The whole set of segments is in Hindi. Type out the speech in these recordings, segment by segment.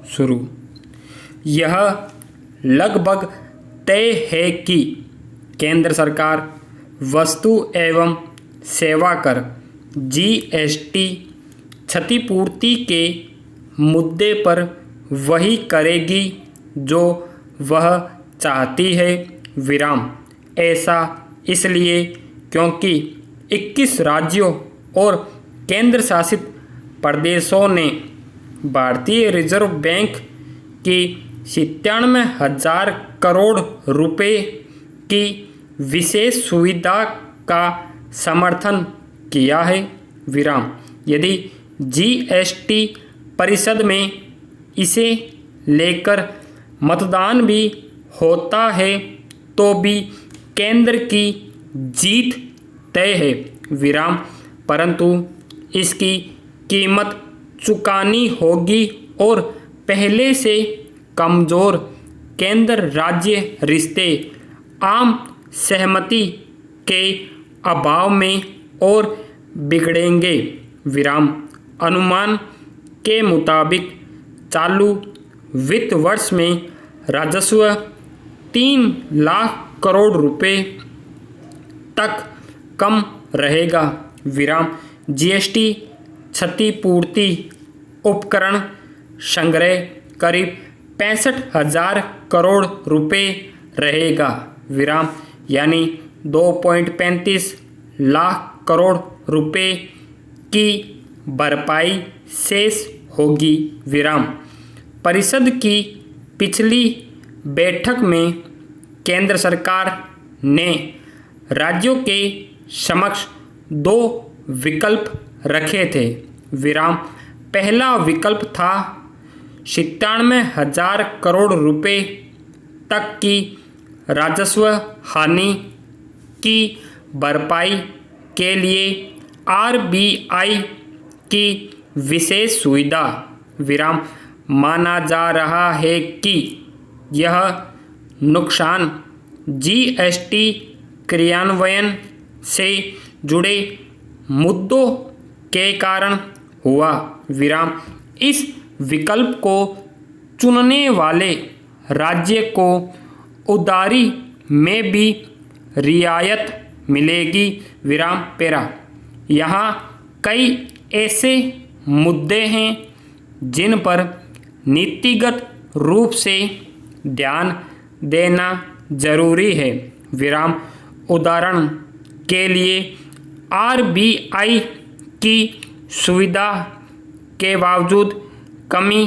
शुरू। यह लगभग तय है कि केंद्र सरकार वस्तु एवं सेवा कर जीएसटी क्षतिपूर्ति के मुद्दे पर वही करेगी जो वह चाहती है। विराम। ऐसा इसलिए क्योंकि 21 राज्यों और केंद्र शासित प्रदेशों ने भारतीय रिजर्व बैंक की 97,000 करोड़ रुपए की विशेष सुविधा का समर्थन किया है। विराम। यदि जीएसटी परिषद में इसे लेकर मतदान भी होता है तो भी केंद्र की जीत तय है। विराम। परंतु इसकी कीमत चुकानी होगी और पहले से कमज़ोर केंद्र राज्य रिश्ते आम सहमति के अभाव में और बिगड़ेंगे। विराम। अनुमान के मुताबिक चालू वित्त वर्ष में राजस्व 3 लाख करोड़ रुपए तक कम रहेगा। विराम। जीएसटी क्षतिपूर्ति उपकरण संग्रह करीब 65,000 करोड़ रुपए रहेगा। विराम। यानी 2.35 लाख करोड़ रुपए की भरपाई शेष होगी। विराम। परिषद की पिछली बैठक में केंद्र सरकार ने राज्यों के समक्ष 2 विकल्प रखे थे। विराम। पहला विकल्प था 97,000 करोड़ रुपए तक की राजस्व हानि की भरपाई के लिए आरबीआई की विशेष सुविधा। विराम। माना जा रहा है कि यह नुकसान जीएसटी क्रियान्वयन से जुड़े मुद्दों के कारण हुआ। विराम। इस विकल्प को चुनने वाले राज्य को उधारी में भी रियायत मिलेगी। विराम। पैरा। यहाँ कई ऐसे मुद्दे हैं जिन पर नीतिगत रूप से ध्यान देना जरूरी है। विराम। उदाहरण के लिए आरबीआई की सुविधा के बावजूद कमी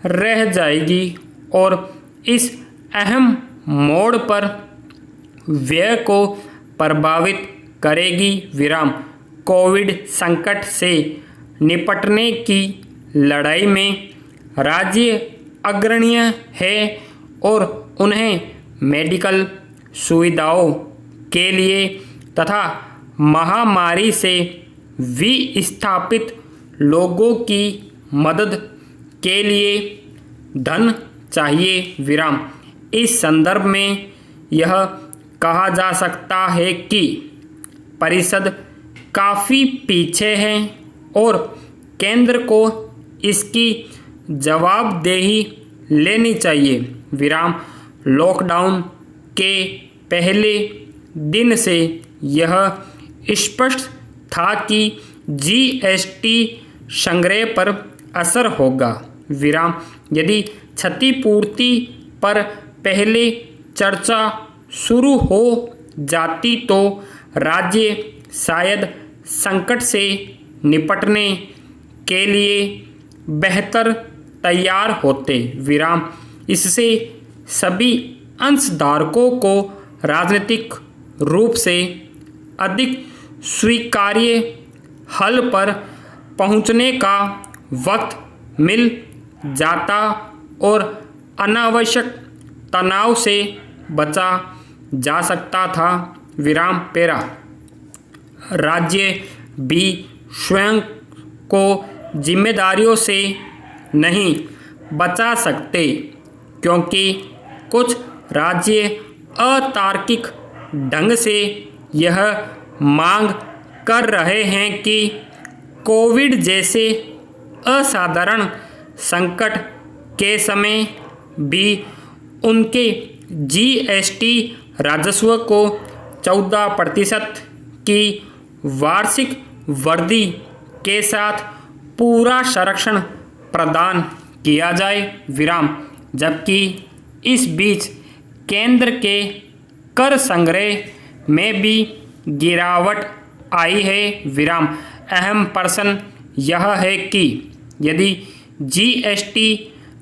रह जाएगी और इस अहम मोड़ पर व्यय को प्रभावित करेगी। विराम। कोविड संकट से निपटने की लड़ाई में राज्य अग्रणीय है और उन्हें मेडिकल सुविधाओं के लिए तथा महामारी से विस्थापित लोगों की मदद के लिए धन चाहिए। विराम। इस संदर्भ में यह कहा जा सकता है कि परिषद काफ़ी पीछे है और केंद्र को इसकी जवाबदेही लेनी चाहिए। विराम। लॉकडाउन के पहले दिन से यह स्पष्ट था कि जीएसटी संग्रह पर असर होगा। विराम। यदि क्षतिपूर्ति पर पहले चर्चा शुरू हो जाती तो राज्य शायद संकट से निपटने के लिए बेहतर तैयार होते। विराम। इससे सभी अंशधारकों को राजनीतिक रूप से अधिक स्वीकार्य हल पर पहुंचने का वक्त मिल जाता और अनावश्यक तनाव से बचा जा सकता था। विराम। पैरा। राज्य भी स्वयं को जिम्मेदारियों से नहीं बचा सकते क्योंकि कुछ राज्य अतार्किक ढंग से यह मांग कर रहे हैं कि कोविड जैसे असाधारण संकट के समय भी उनके जीएसटी राजस्व को 14% की वार्षिक वृद्धि के साथ पूरा संरक्षण प्रदान किया जाए विराम। जबकि इस बीच केंद्र के कर संग्रह में भी गिरावट आई है विराम। अहम प्रश्न यह है कि यदि जीएसटी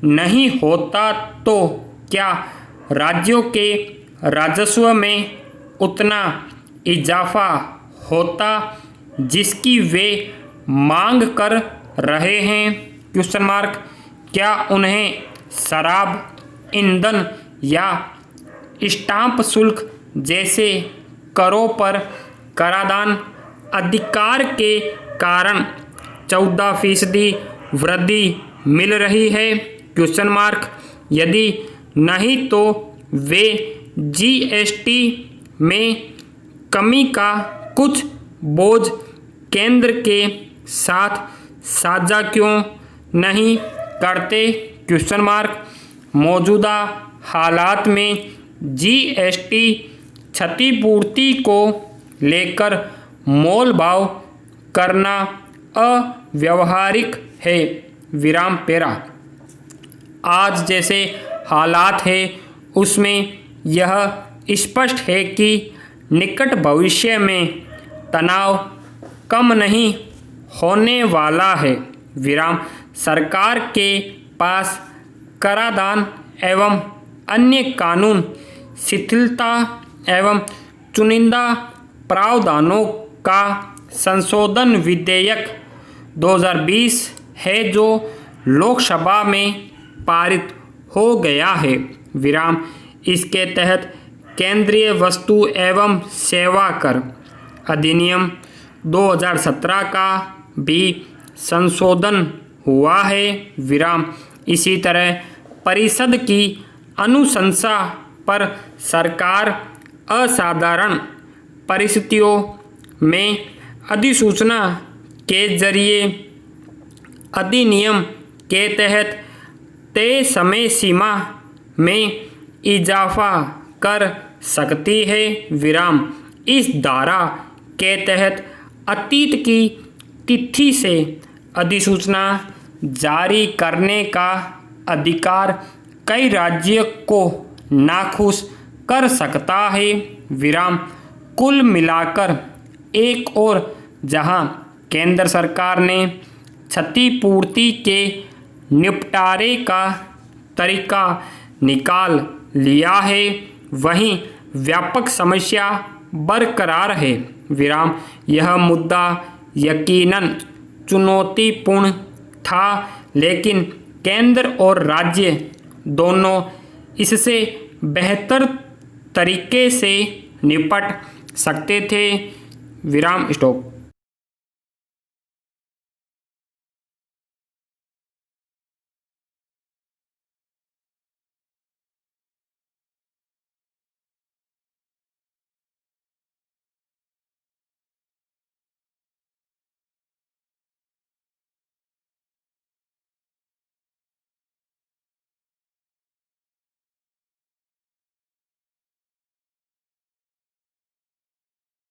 नहीं होता तो क्या राज्यों के राजस्व में उतना इजाफा होता जिसकी वे मांग कर रहे हैं? Question mark. क्या उन्हें शराब, ईंधन या स्टाम्प शुल्क जैसे करों पर करादान अधिकार के कारण 14% वृद्धि मिल रही है? Question mark. यदि नहीं तो वे जीएसटी में कमी का कुछ बोझ केंद्र के साथ साझा क्यों नहीं करते? Question mark. मौजूदा हालात में जीएसटी क्षतिपूर्ति को लेकर मोल भाव करना अव्यावहारिक है विराम पेरा। आज जैसे हालात है उसमें यह स्पष्ट है कि निकट भविष्य में तनाव कम नहीं होने वाला है विराम। सरकार के पास करादान एवं अन्य कानून शिथिलता एवं चुनिंदा प्रावधानों का संशोधन विधेयक 2020 है जो लोकसभा में पारित हो गया है विराम। इसके तहत केंद्रीय वस्तु एवं सेवा कर अधिनियम 2017 का भी संशोधन हुआ है विराम। इसी तरह परिषद की अनुशंसा पर सरकार असाधारण परिस्थितियों में अधिसूचना के जरिए अधिनियम के तहत तय समय सीमा में इजाफा कर सकती है विराम। इस धारा के तहत अतीत की तिथि से अधिसूचना जारी करने का अधिकार कई राज्यों को नाखुश कर सकता है विराम। कुल मिलाकर एक और जहां केंद्र सरकार ने क्षतिपूर्ति के निपटारे का तरीका निकाल लिया है वहीं व्यापक समस्या बरकरार है विराम। यह मुद्दा यकीनन चुनौतीपूर्ण था लेकिन केंद्र और राज्य दोनों इससे बेहतर तरीके से निपट सकते थे विराम। स्टॉप।